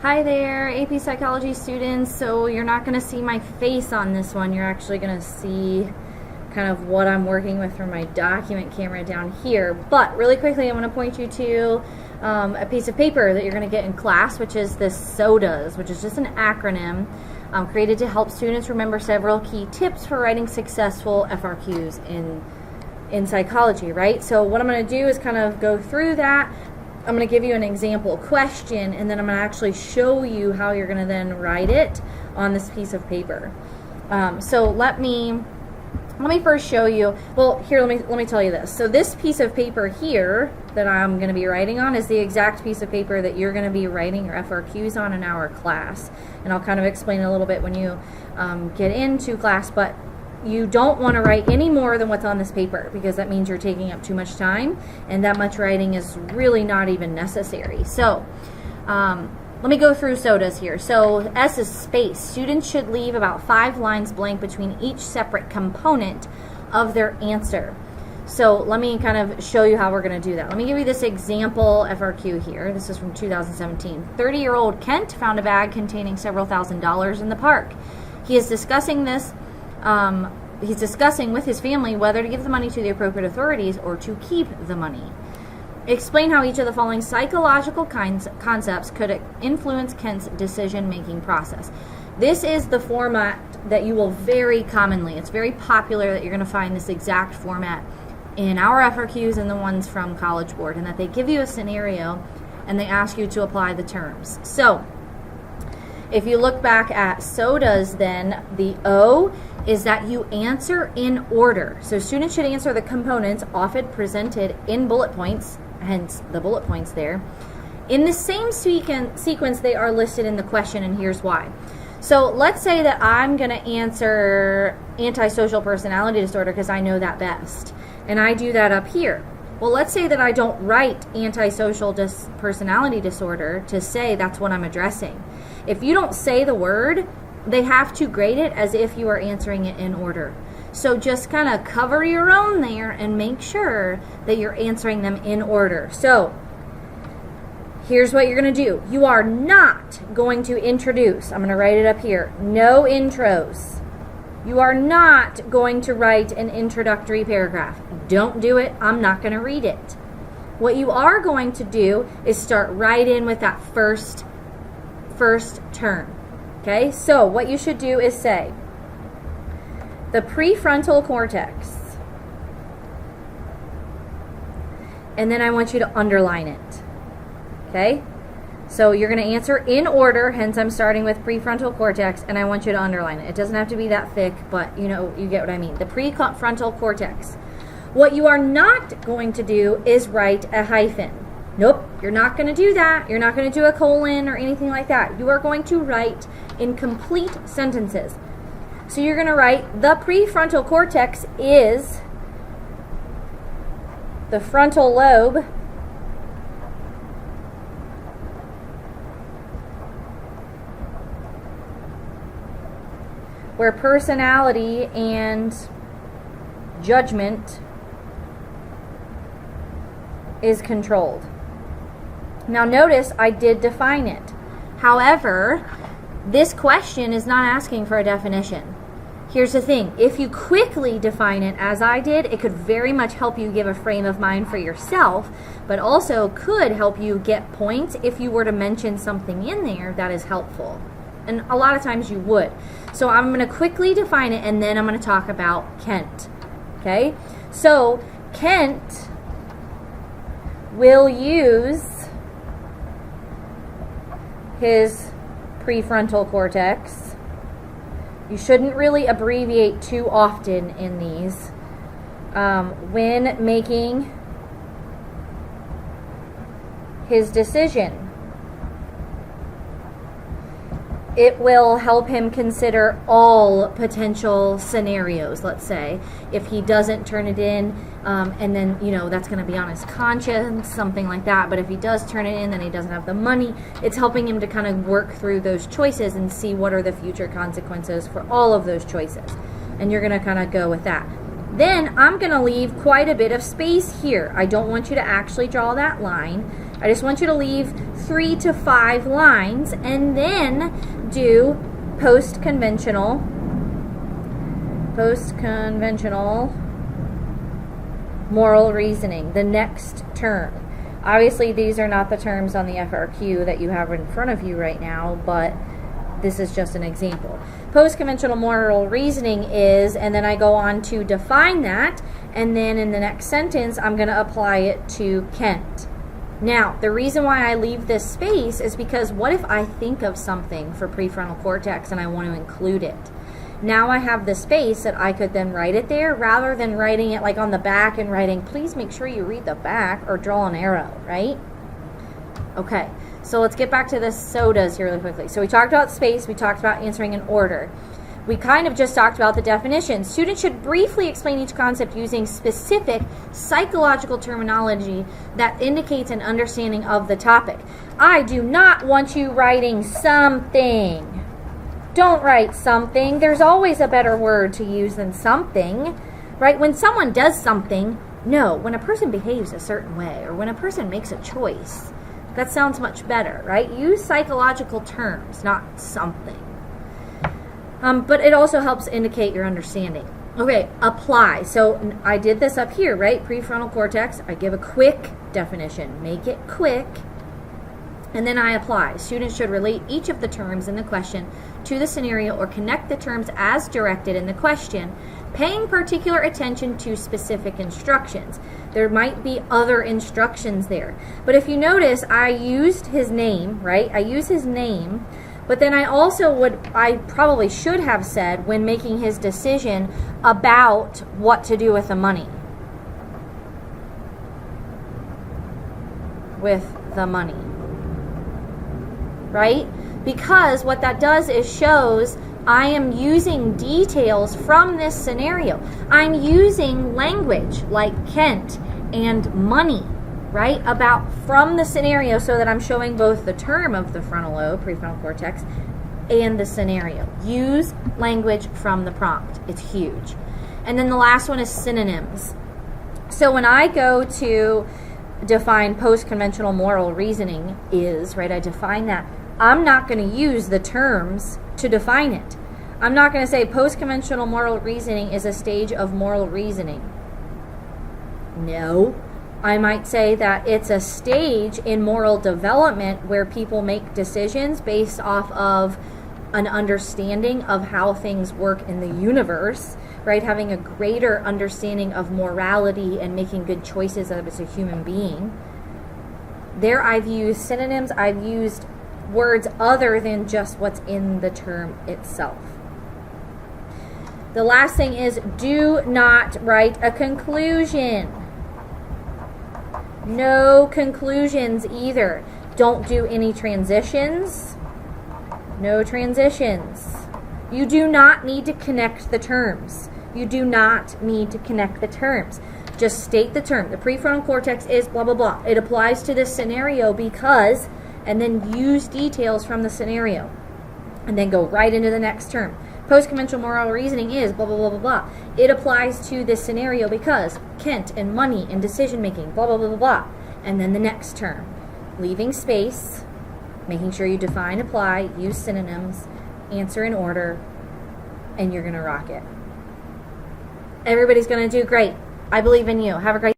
Hi there, AP Psychology students. So you're not going to see my face on this one. You're actually going to see kind of what I'm working with from my document camera down here. But really quickly, I'm going to point you to a piece of paper that you're going to get in class, which is this SOTAs, which is just an acronym created to help students remember several key tips for writing successful FRQs in psychology, right? So what I'm going to do is kind of go through that. I'm going to give you an example question, and then I'm going to actually show you how you're going to then write it on this piece of paper. So let me first show you. Well, here, let me tell you this. So this piece of paper here that I'm going to be writing on is the exact piece of paper that you're going to be writing your FRQs on in our class, and I'll kind of explain a little bit when you get into class. But you don't want to write any more than what's on this paper, because that means you're taking up too much time, and that much writing is really not even necessary. So let me go through SOTAs here. So S is space. Students should leave about 5 lines blank between each separate component of their answer. So let me kind of show you how we're going to do that. Let me give you this example FRQ here. This is from 2017. 30-year-old Kent found a bag containing several $1,000s in the park. He is discussing this. He's discussing with his family whether to give the money to the appropriate authorities or to keep the money. Explain how each of the following psychological concepts could influence Kent's decision-making process. This is the format that you will very commonly, it's very popular that you're going to find this exact format in our FRQs and the ones from College Board, and that they give you a scenario and they ask you to apply the terms. So if you look back at SOTAs, then the O is that you answer in order. So students should answer the components often presented in bullet points, hence the bullet points there, in the same sequence they are listed in the question, and here's why. So let's say that I'm going to answer antisocial personality disorder because I know that best, and I do that up here. Well, let's say that I don't write antisocial personality disorder to say that's what I'm addressing. If you don't say the word, they have to grade it as if you are answering it in order. So just kind of cover your own there and make sure that you're answering them in order. So here's what you're going to do. You are not going to introduce. I'm going to write it up here. No intros. You are not going to write an introductory paragraph. Don't do it. I'm not going to read it. What you are going to do is start right in with that first term. Okay, so what you should do is say, the prefrontal cortex, and then I want you to underline it. Okay, so you're going to answer in order, hence I'm starting with prefrontal cortex, and I want you to underline it. It doesn't have to be that thick, but you get what I mean. The prefrontal cortex. What you are not going to do is write a hyphen. Nope, you're not going to do that. You're not going to do a colon or anything like that. You are going to write in complete sentences. So you're going to write, the prefrontal cortex is the frontal lobe where personality and judgment is controlled. Now notice I did define it. However, this question is not asking for a definition. Here's the thing. If you quickly define it as I did, it could very much help you give a frame of mind for yourself, but also could help you get points if you were to mention something in there that is helpful. And a lot of times you would. So I'm going to quickly define it, and then I'm going to talk about Kent. Okay? So Kent will use his prefrontal cortex. You shouldn't really abbreviate too often in these. When making his decision, it will help him consider all potential scenarios. Let's say if he doesn't turn it in, and then that's going to be on his conscience, something like that. But if he does turn it in, then he doesn't have the money. It's helping him to kind of work through those choices and see what are the future consequences for all of those choices. And you're going to kind of go with that. Then I'm going to leave quite a bit of space here. I don't want you to actually draw that line. I just want you to leave 3 to 5 lines and then do post-conventional moral reasoning, the next term. Obviously, these are not the terms on the FRQ that you have in front of you right now, but this is just an example. Post-conventional moral reasoning is, and then I go on to define that, and then in the next sentence, I'm going to apply it to Kent. Now, the reason why I leave this space is because what if I think of something for prefrontal cortex and I want to include it? Now I have the space that I could then write it there rather than writing it like on the back and writing, please make sure you read the back or draw an arrow, right? Okay, so let's get back to the sodas here really quickly. So we talked about space, we talked about answering in order. We kind of just talked about the definition. Students should briefly explain each concept using specific psychological terminology that indicates an understanding of the topic. I do not want you writing something. Don't write something. There's always a better word to use than something, right? When someone does something, no. When a person behaves a certain way or when a person makes a choice, that sounds much better, right? Use psychological terms, not something. But it also helps indicate your understanding. Okay, apply. So I did this up here, right? Prefrontal cortex. I give a quick definition. Make it quick. And then I apply. Students should relate each of the terms in the question to the scenario or connect the terms as directed in the question, paying particular attention to specific instructions. There might be other instructions there. But if you notice, I used his name, right? I use his name, but then I probably should have said when making his decision about what to do with the money. Right? Because what that does is shows I am using details from this scenario. I'm using language like Kent and money, right? About from the scenario so that I'm showing both the term of the frontal lobe, prefrontal cortex, and the scenario. Use language from the prompt. It's huge. And then the last one is synonyms. So when I go to define post-conventional moral reasoning is, right, I define that. I'm not going to use the terms to define it. I'm not going to say post-conventional moral reasoning is a stage of moral reasoning. No. I might say that it's a stage in moral development where people make decisions based off of an understanding of how things work in the universe, right? Having a greater understanding of morality and making good choices as a human being. There I've used synonyms, I've used words other than just what's in the term itself. The last thing is do not write a conclusion. No conclusions either. Don't do any transitions. No transitions. You do not need to connect the terms. You do not need to connect the terms. Just state the term. The prefrontal cortex is blah, blah, blah. It applies to this scenario because, and then use details from the scenario. And then go right into the next term. Post-conventional moral reasoning is blah, blah, blah, blah, blah. It applies to this scenario because Kent and money and decision-making, blah, blah, blah, blah, blah. And then the next term. Leaving space, making sure you define, apply, use synonyms, answer in order, and you're going to rock it. Everybody's going to do great. I believe in you. Have a great